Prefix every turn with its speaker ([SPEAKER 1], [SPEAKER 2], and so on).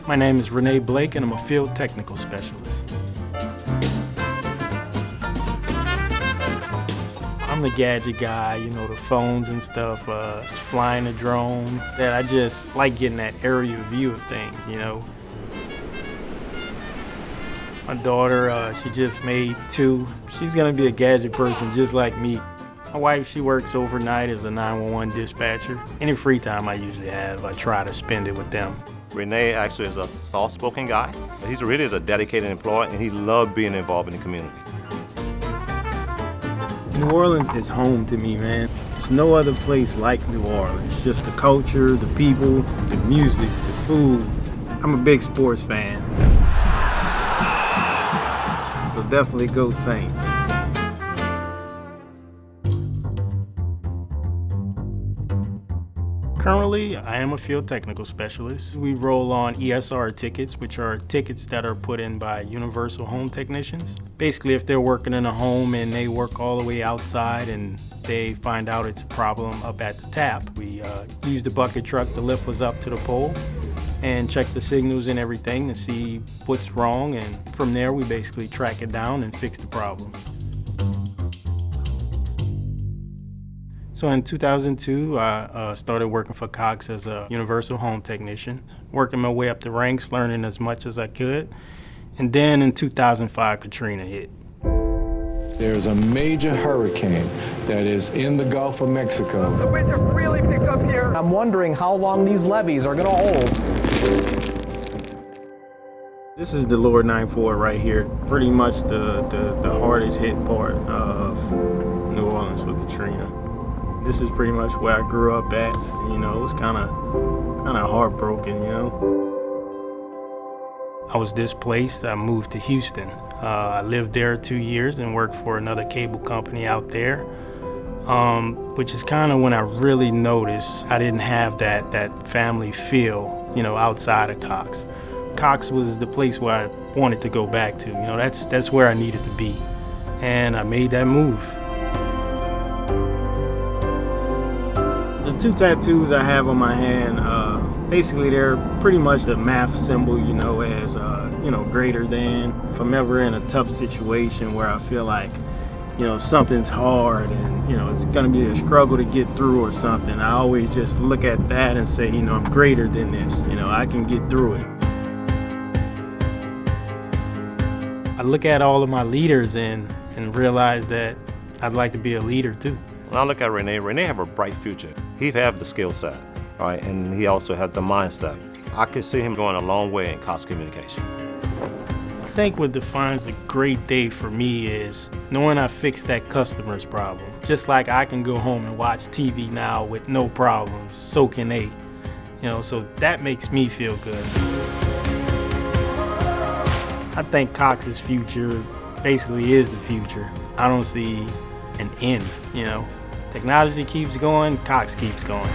[SPEAKER 1] My name is Rene Blake, and I'm a field technical specialist. I'm the gadget guy, you know, the phones and stuff, flying a drone. That I just like getting that aerial view of things, you know. My daughter, she just made 2. She's gonna be a gadget person just like me. My wife, she works overnight as a 911 dispatcher. Any free time I usually have, I try to spend it with them.
[SPEAKER 2] Rene actually is a soft-spoken guy. He's really is a dedicated employee, and he loves being involved in the community.
[SPEAKER 1] New Orleans is home to me, man. There's no other place like New Orleans. Just the culture, the people, the music, the food. I'm a big sports fan. So definitely go Saints. Currently, I am a field technical specialist. We roll on ESR tickets, which are tickets that are put in by universal home technicians. Basically, if they're working in a home and they work all the way outside and they find out it's a problem up at the tap, we use the bucket truck to lift us up to the pole and check the signals and everything to see what's wrong, and from there we basically track it down and fix the problem. So in 2002, I started working for Cox as a universal home technician, working my way up the ranks, learning as much as I could. And then in 2005, Katrina hit.
[SPEAKER 3] There's a major hurricane that is in the Gulf of Mexico.
[SPEAKER 4] The winds have really picked up here. I'm wondering how long these levees are going to hold.
[SPEAKER 1] This is the lower 9-4 right here, pretty much the hardest hit part of New Orleans with Katrina. This is pretty much where I grew up at. You know, it was kind of heartbroken, you know. I was displaced. I moved to Houston. I lived there 2 years and worked for another cable company out there, which is kind of when I really noticed I didn't have that family feel, you know, outside of Cox. Cox was the place where I wanted to go back to. You know, that's where I needed to be, and I made that move. The 2 tattoos I have on my hand, basically they're pretty much the math symbol, you know, as, you know, greater than. If I'm ever in a tough situation where I feel like, you know, something's hard and, you know, it's gonna be a struggle to get through or something, I always just look at that and say, you know, I'm greater than this, you know, I can get through it. I look at all of my leaders and realize that I'd like to be a leader too.
[SPEAKER 2] When I look at Rene have a bright future. He have the skill set, right? And he also has the mindset. I could see him going a long way in Cox communication.
[SPEAKER 1] I think what defines a great day for me is knowing I fixed that customer's problem. Just like I can go home and watch TV now with no problems, so can they. You know, so that makes me feel good. I think Cox's future basically is the future. I don't see an end, you know. Technology keeps going, Cox keeps going.